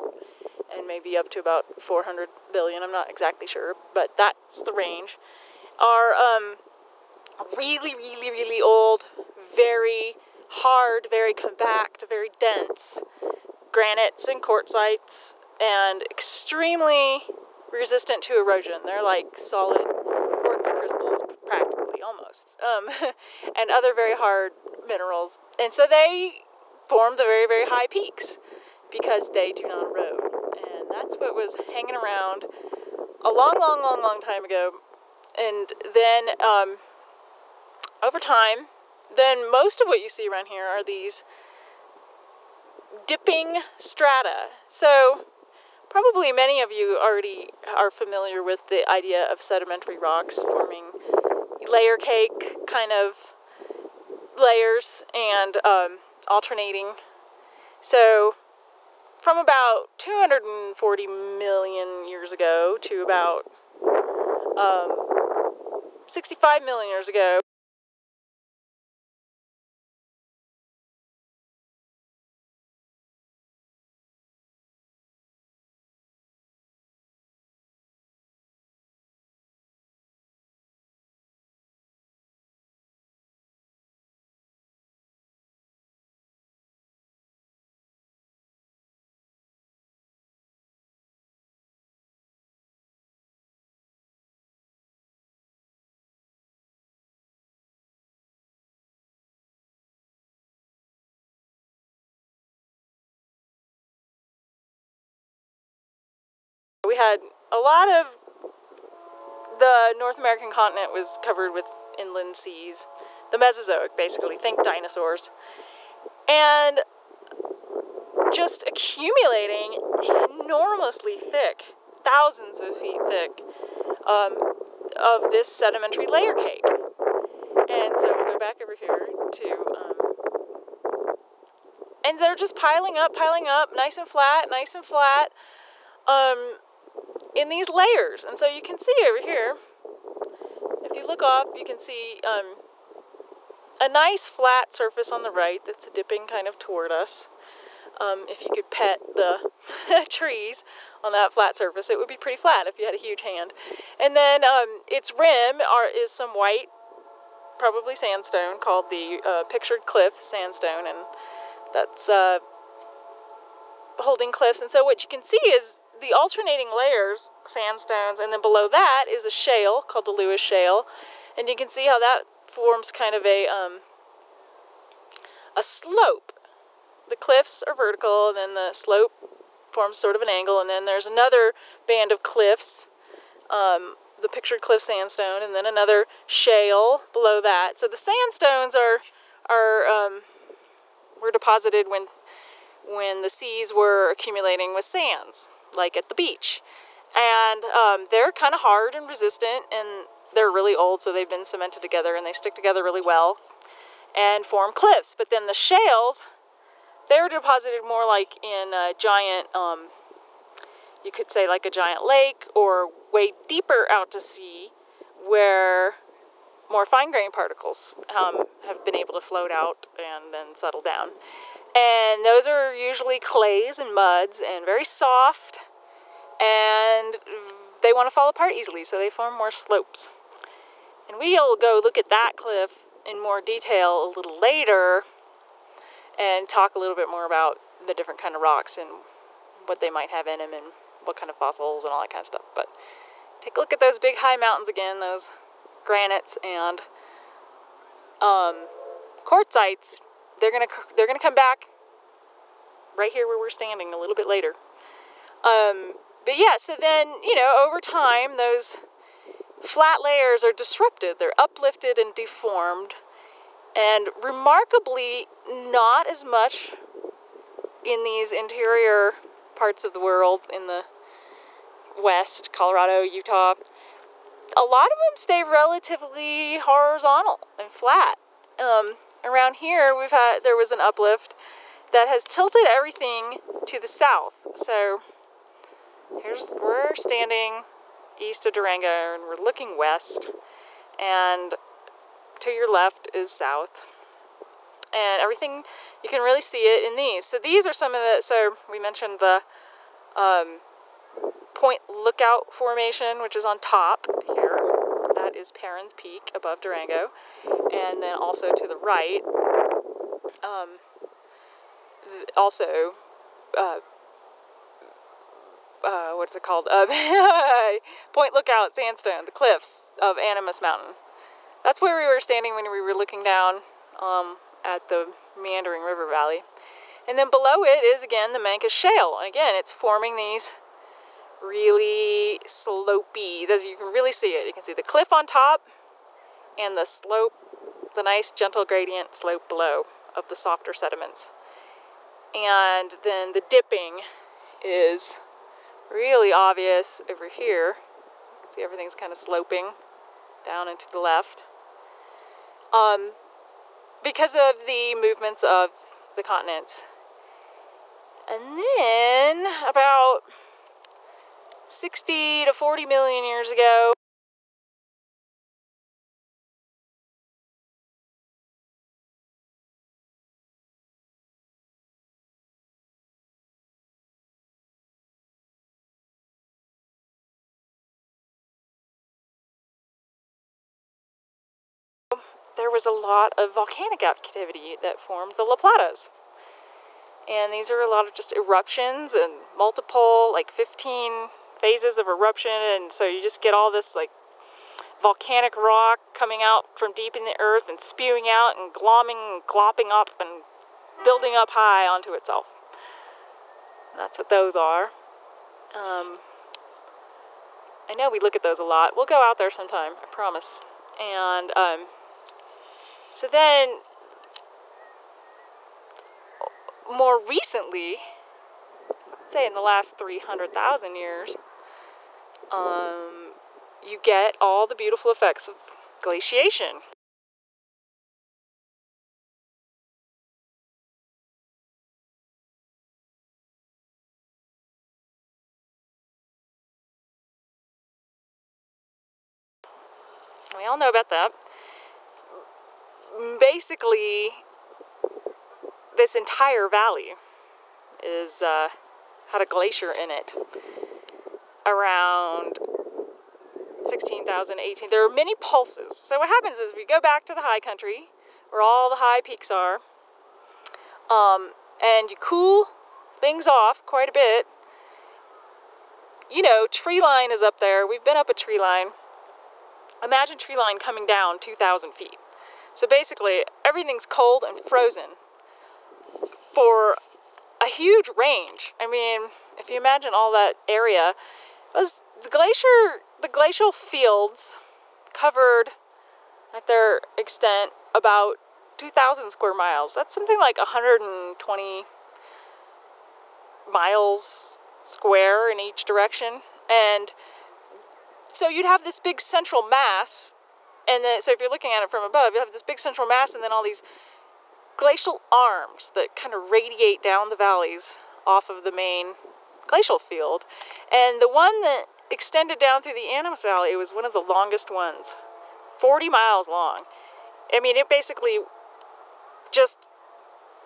and maybe up to about 400 billion. I'm not exactly sure, but that's the range. Are really, really, really old, very hard, very compact, very dense granites and quartzites, and extremely resistant to erosion. They're like solid quartz crystals, practically, almost, and other very hard minerals. And so they form the very, very high peaks because they do not erode. And that's what was hanging around a long, long, long, long time ago. And then over time, then most of what you see around here are these dipping strata. So probably many of you already are familiar with the idea of sedimentary rocks forming layer cake kind of layers and alternating. So from about 240 million years ago to about 65 million years ago, we had a lot of the North American continent was covered with inland seas. The Mesozoic, basically. Think dinosaurs. And just accumulating enormously thick, thousands of feet thick, of this sedimentary layer cake. And so we'll go back over here to, and they're just piling up, nice and flat, in these layers. And so you can see over here, if you look off, you can see a nice flat surface on the right that's dipping kind of toward us. If you could pet the trees on that flat surface, it would be pretty flat if you had a huge hand. And then its rim is some white, probably sandstone, called the Pictured Cliff Sandstone, and that's holding cliffs. And so what you can see is the alternating layers, sandstones, and then below that is a shale called the Lewis Shale, and you can see how that forms kind of a slope. The cliffs are vertical, and then the slope forms sort of an angle, and then there's another band of cliffs, the Pictured Cliff Sandstone, and then another shale below that. So the sandstones were deposited when the seas were accumulating with sands, like at the beach. And they're kind of hard and resistant, and they're really old, so they've been cemented together, and they stick together really well and form cliffs. But then the shales, they're deposited more like in a giant, you could say like a giant lake, or way deeper out to sea, where more fine-grained particles have been able to float out and then settle down. And those are usually clays and muds and very soft, and they want to fall apart easily, so they form more slopes. And we'll go look at that cliff in more detail a little later and talk a little bit more about the different kind of rocks and what they might have in them and what kind of fossils and all that kind of stuff. But take a look at those big high mountains again, those granites and quartzites. They're gonna come back right here where we're standing a little bit later. But yeah, so then, you know, over time, those flat layers are disrupted. They're uplifted and deformed. And remarkably, not as much in these interior parts of the world, in the West, Colorado, Utah. A lot of them stay relatively horizontal and flat. Around here, there was an uplift that has tilted everything to the south. So we're standing east of Durango, and we're looking west, and to your left is south. And everything, you can really see it in these. So these are some of the, so we mentioned the Point Lookout Formation, which is on top here. That is Perrin's Peak above Durango. And then also to the right, also, what's it called? Point Lookout Sandstone, the cliffs of Animas Mountain. That's where we were standing when we were looking down at the meandering river valley. And then below it is, again, the Mancos Shale. And again, it's forming these really slopey, you can really see it. You can see the cliff on top and the slope, the nice gentle gradient slope below of the softer sediments. And then the dipping is really obvious over here. See, everything's kind of sloping down and to the left. Because of the movements of the continents. And then, about 60 to 40 million years ago, there was a lot of volcanic activity that formed the La Platas. And these are a lot of just eruptions and multiple, like 15 phases of eruption, and so you just get all this like volcanic rock coming out from deep in the earth and spewing out and glopping up and building up high onto itself. And that's what those are. I know we look at those a lot. We'll go out there sometime, I promise. And so then, more recently, say in the last 300,000 years, you get all the beautiful effects of glaciation. We all know about that. Basically, this entire valley is had a glacier in it around 16,000, 18. There are many pulses. So what happens is we go back to the high country, where all the high peaks are, and you cool things off quite a bit. You know, tree line is up there. We've been up a tree line. Imagine tree line coming down 2,000 feet. So basically, everything's cold and frozen for a huge range. I mean, if you imagine all that area, the glacial fields covered at their extent about 2,000 square miles. That's something like 120 miles square in each direction. And so you'd have this big central mass, and then, so if you're looking at it from above, you have this big central mass and then all these glacial arms that kind of radiate down the valleys off of the main glacial field. And the one that extended down through the Animas Valley was one of the longest ones, 40 miles long. I mean, it basically just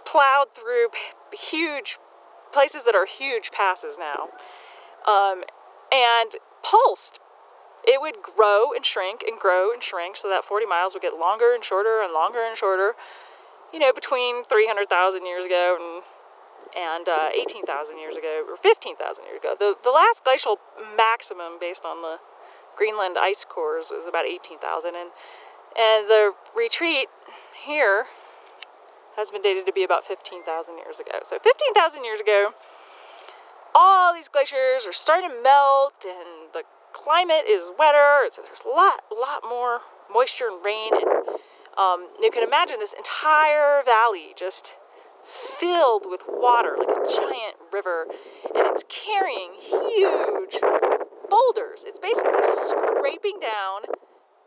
plowed through huge places that are huge passes now, and pulsed. It would grow and shrink and grow and shrink, so that 40 miles would get longer and shorter and longer and shorter, you know, between 300,000 years ago and 18,000 years ago, or 15,000 years ago. The last glacial maximum, based on the Greenland ice cores, was about 18,000, and the retreat here has been dated to be about 15,000 years ago. So 15,000 years ago, all these glaciers are starting to melt, and the climate is wetter, so there's a lot more moisture and rain, and you can imagine this entire valley just filled with water, like a giant river, and it's carrying huge boulders. It's basically scraping down.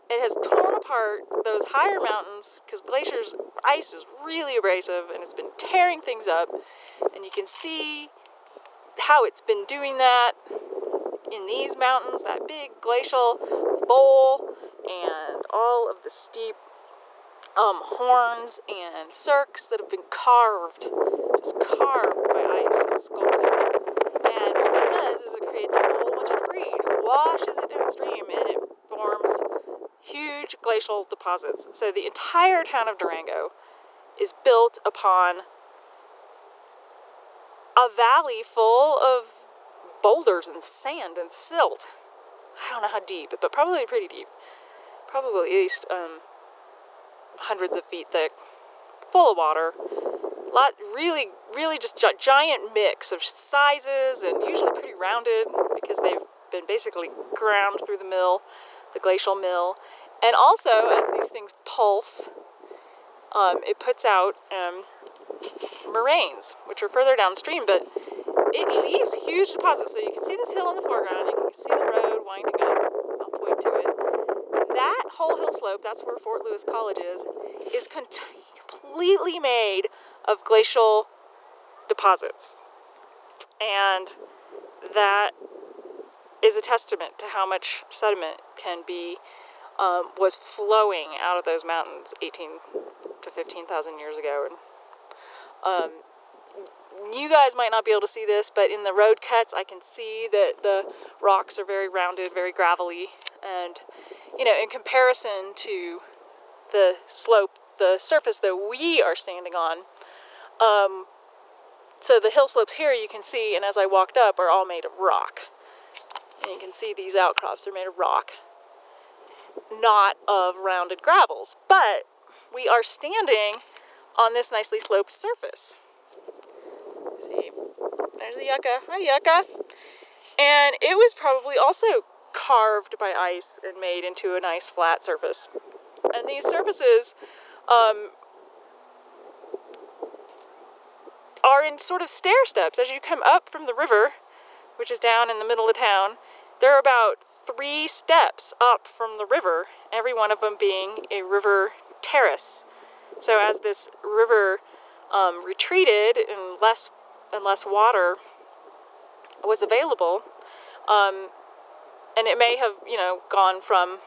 It has torn apart those higher mountains because glaciers' ice is really abrasive, and it's been tearing things up, and you can see how it's been doing that in these mountains, that big glacial bowl, and all of the steep horns and cirques that have been just carved by ice, just sculpted. And what that does is it creates a whole bunch of debris, and it washes it downstream, and it forms huge glacial deposits. So the entire town of Durango is built upon a valley full of boulders and sand and silt. I don't know how deep, but probably pretty deep. Probably at least hundreds of feet thick, full of water. Really just giant mix of sizes, and usually pretty rounded because they've been basically ground through the mill, the glacial mill. And also, as these things pulse, it puts out moraines, which are further downstream, but it leaves huge deposits. So you can see this hill in the foreground, you can see the road winding up, I'll point to it. That whole hill slope, that's where Fort Lewis College is completely made of glacial deposits. And that is a testament to how much sediment was flowing out of those mountains 18 to 15,000 years ago. And you guys might not be able to see this, but in the road cuts I can see that the rocks are very rounded, very gravelly, and in comparison to the slope, the surface that we are standing on, so the hill slopes here you can see, and as I walked up, are all made of rock. And you can see these outcrops are made of rock, not of rounded gravels, but we are standing on this nicely sloped surface. See, there's the yucca. Hi, yucca. And it was probably also carved by ice and made into a nice flat surface. And these surfaces are in sort of stair steps. As you come up from the river, which is down in the middle of town, there are about 3 steps up from the river, every one of them being a river terrace. So as this river retreated and less water was available, and it may have, gone from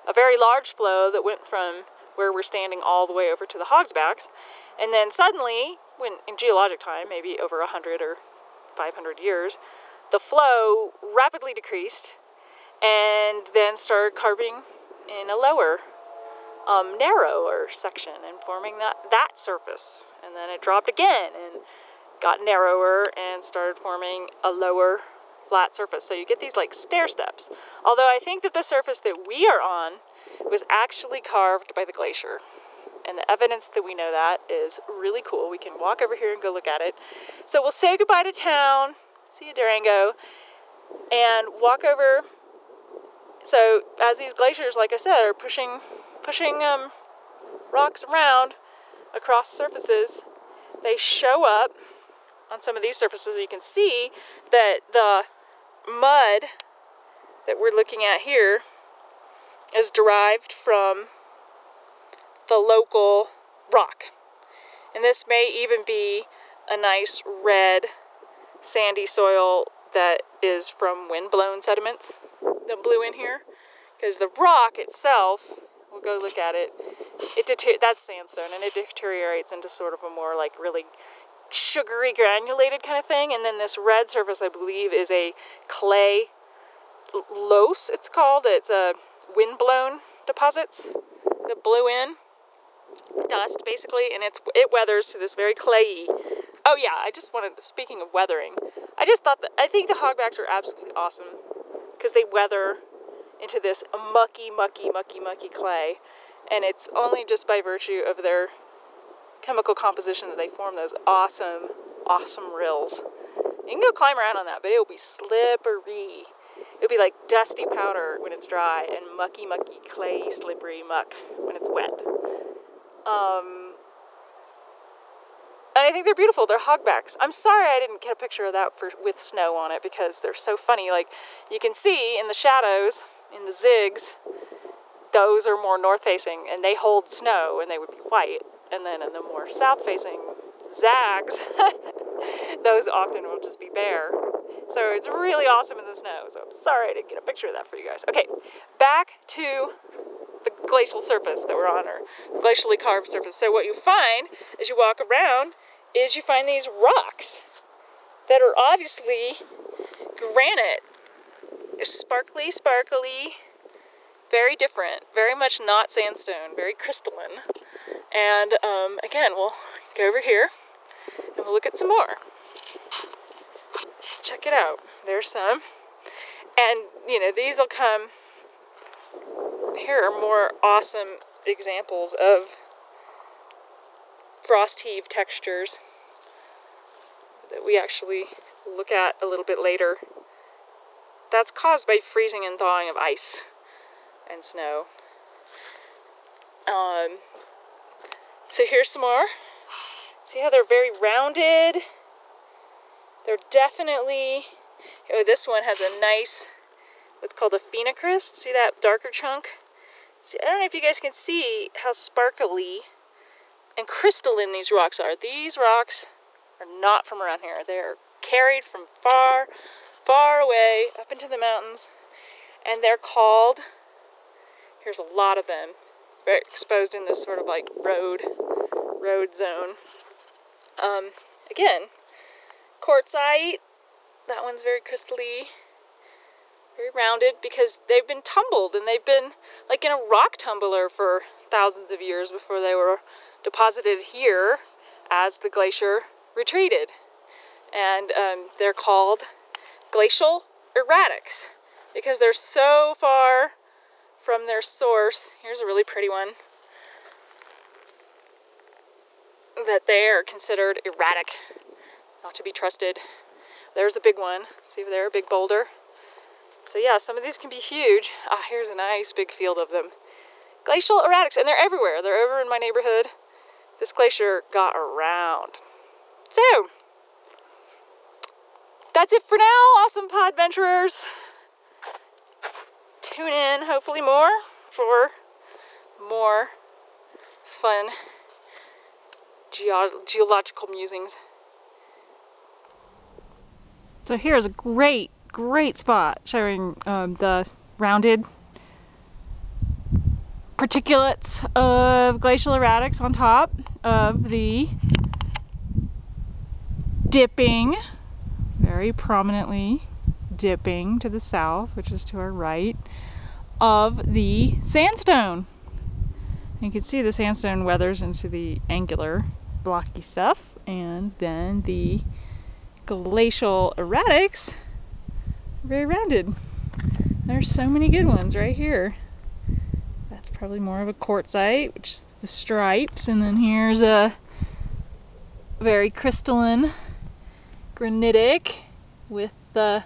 a very large flow that went from where we're standing all the way over to the Hog's Backs, and then suddenly, when in geologic time, maybe over 100 or 500 years, the flow rapidly decreased and then started carving in a lower, narrower section and forming that surface. And then it dropped again and got narrower and started forming a lower flat surface. So you get these like stair steps. Although I think that the surface that we are on was actually carved by the glacier. And the evidence that we know that is really cool. We can walk over here and go look at it. So we'll say goodbye to town, see you Durango, and walk over. So as these glaciers, like I said, are pushing rocks around across surfaces, they show up on some of these surfaces. You can see that the mud that we're looking at here is derived from the local rock. And this may even be a nice red sandy soil that is from wind-blown sediments that blew in here. Because the rock itself, we'll go look at it, that's sandstone, and it deteriorates into sort of a more like really sugary granulated kind of thing. And then this red surface, I believe, is a clay loess, it's called. It's a wind-blown deposits that blew in dust, basically, and it weathers to this very clayey. Oh yeah, speaking of weathering, I think the hogbacks are absolutely awesome because they weather into this mucky clay, and it's only just by virtue of their chemical composition that they form those awesome rills You can go climb around on that, but it'll be slippery. It'll be like dusty powder when it's dry and mucky, clay, slippery muck when it's wet. And I think they're beautiful. They're hogbacks. I'm sorry I didn't get a picture of that with snow on it because they're so funny. Like, you can see in the shadows, in the zigs, those are more north-facing, and they hold snow, and they would be white. And then in the more south-facing zags, those often will just be bare. So it's really awesome in the snow. So I'm sorry I didn't get a picture of that for you guys. Okay, back to the glacial surface that we're on, or glacially carved surface. So what you find as you walk around is you find these rocks that are obviously granite. Sparkly, very different, very much not sandstone, very crystalline. And again, we'll go over here and we'll look at some more. Let's check it out. There's some. And, you know, these will come. Here are more awesome examples of frost heave textures that we actually look at a little bit later. That's caused by freezing and thawing of ice and snow. So here's some more. See how they're very rounded? They're definitely, oh, this one has a nice, what's called a phenocryst. See that darker chunk? See, I don't know if you guys can see how sparkly and crystalline these rocks are. These rocks are not from around here. They're carried from far, far away up into the mountains. And they're called, here's a lot of them, very exposed in this sort of like road zone. Again, quartzite, that one's very crystally, very rounded because they've been tumbled and they've been like in a rock tumbler for thousands of years before they were deposited here as the glacier retreated. And they're called glacial erratics because they're so far from their source. Here's a really pretty one that they are considered erratic, not to be trusted. There's a big one. See there, a big boulder. So yeah, some of these can be huge. Ah, here's a nice big field of them. Glacial erratics, and they're everywhere. They're over in my neighborhood. This glacier got around. So, that's it for now, awesome pod adventurers. Tune in, hopefully more, for more fun geological musings. So here's a great spot showing the rounded particulates of glacial erratics on top of the dipping, very prominently dipping to the south, which is to our right, of the sandstone. You can see the sandstone weathers into the angular blocky stuff, and then the glacial erratics are very rounded. There's so many good ones right here. That's probably more of a quartzite, which is the stripes, and then here's a very crystalline granitic with the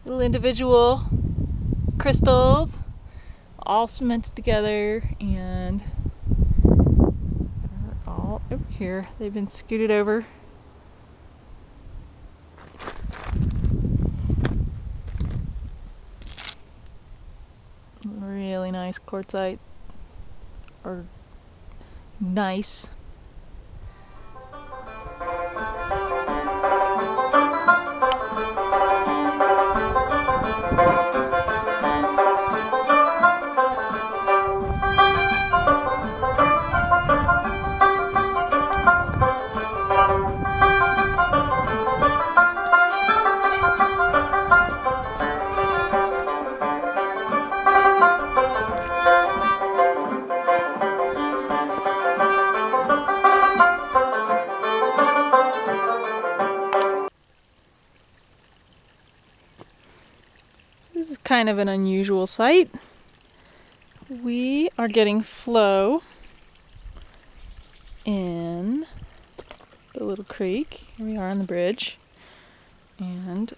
little individual crystals all cemented together, and they're all over here. They've been scooted over. Really nice quartzite, or nice. This is kind of an unusual sight. We are getting flow in the little creek. Here we are on the bridge. And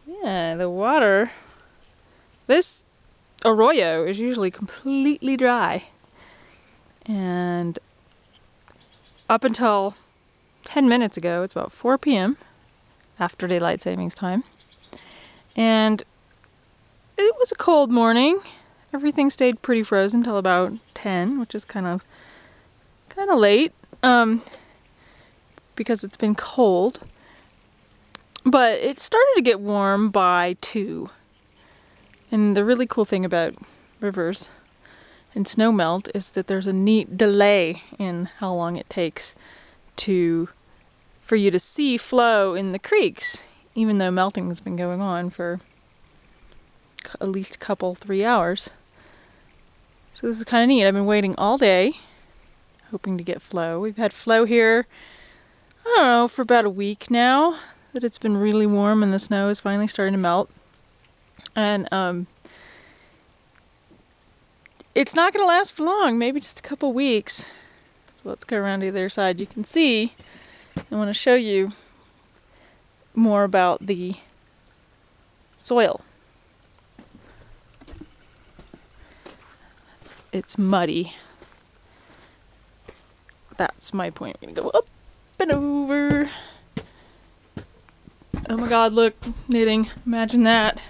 yeah, the water, this arroyo is usually completely dry. And up until 10 minutes ago, it's about 4 p.m. after daylight savings time. And it was a cold morning. Everything stayed pretty frozen till about 10, which is kind of late because it's been cold. But it started to get warm by 2. And the really cool thing about rivers and snowmelt is that there's a neat delay in how long it takes for you to see flow in the creeks, even though melting has been going on for at least a couple, 3 hours. So this is kind of neat. I've been waiting all day, hoping to get flow. We've had flow here, I don't know, for about a week now, that it's been really warm and the snow is finally starting to melt. And it's not going to last for long, maybe just a couple weeks. So let's go around to the other side. You can see, I want to show you more about the soil. It's muddy. That's my point. I'm gonna go up and over. Oh my god, look, knitting. Imagine that.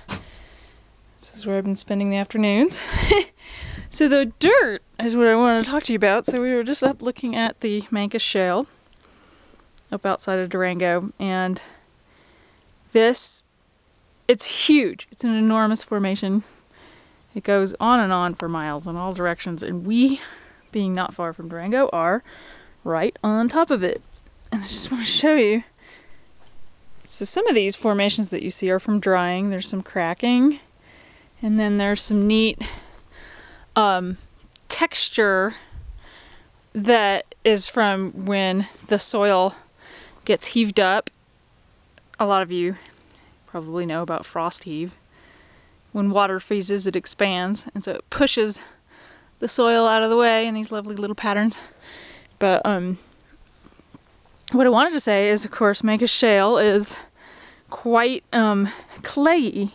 This is where I've been spending the afternoons. So the dirt is what I wanted to talk to you about. So we were just up looking at the Mancus Shale up outside of Durango, and it's huge. It's an enormous formation. It goes on and on for miles in all directions, and we, being not far from Durango, are right on top of it. And I just want to show you. So some of these formations that you see are from drying. There's some cracking, and then there's some neat texture that is from when the soil gets heaved up. A lot of you probably know about frost heave. When water freezes, it expands, and so it pushes the soil out of the way in these lovely little patterns. But what I wanted to say is, of course, Mancus Shale is quite clayey,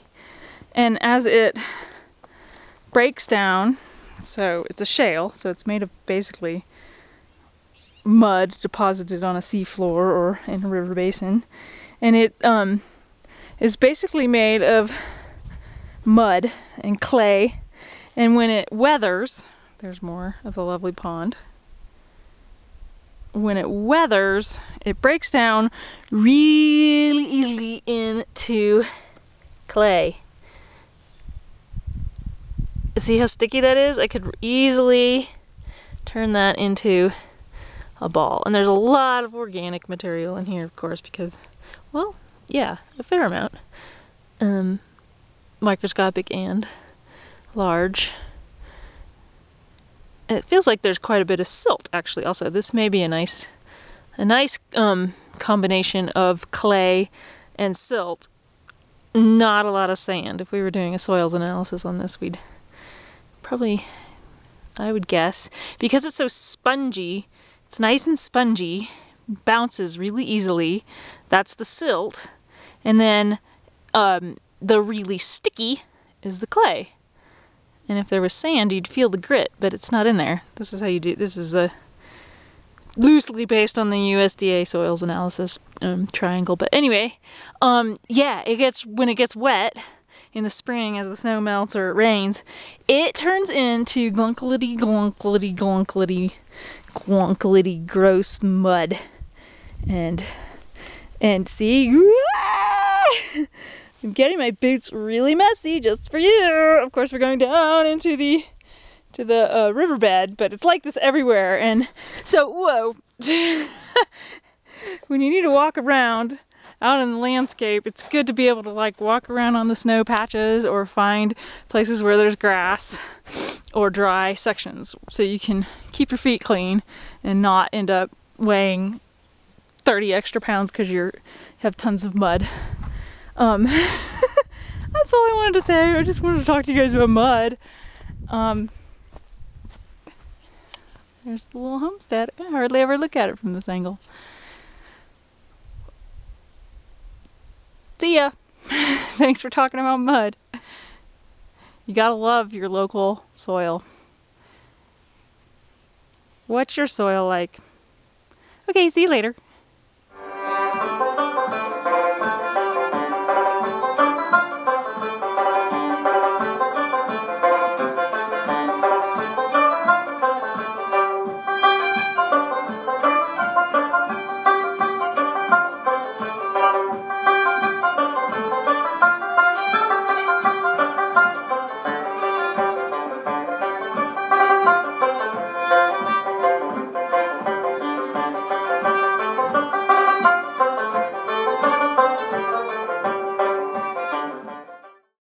and as it breaks down, so it's a shale, so it's made of basically mud deposited on a seafloor or in a river basin, and it is basically made of mud and clay, and when it weathers, there's more of the lovely pond. When it weathers, it breaks down really easily into clay. See how sticky that is? I could easily turn that into a ball. And there's a lot of organic material in here, of course, because, well, yeah, a fair amount. Microscopic and large. And it feels like there's quite a bit of silt, actually. Also, this may be a nice combination of clay and silt. Not a lot of sand. If we were doing a soils analysis on this, we'd probably, I would guess, because it's so spongy, it's nice and spongy, bounces really easily. That's the silt, and then the really sticky is the clay. And if there was sand, you'd feel the grit, but it's not in there. This is how you do. This is loosely based on the USDA soils analysis triangle. But anyway, yeah, when it gets wet in the spring as the snow melts or it rains, it turns into glunklety, glunklety, glunklety, glunklety, gross mud. And see, I'm getting my boots really messy just for you. Of course, we're going down into the riverbed, but it's like this everywhere. And so, whoa, when you need to walk around out in the landscape, it's good to be able to like walk around on the snow patches or find places where there's grass or dry sections, so you can keep your feet clean and not end up weighing 30 extra pounds because you have tons of mud. That's all I wanted to say. I just wanted to talk to you guys about mud. There's the little homestead. I hardly ever look at it from this angle. See ya. Thanks for talking about mud. You gotta love your local soil. What's your soil like? Okay, see you later.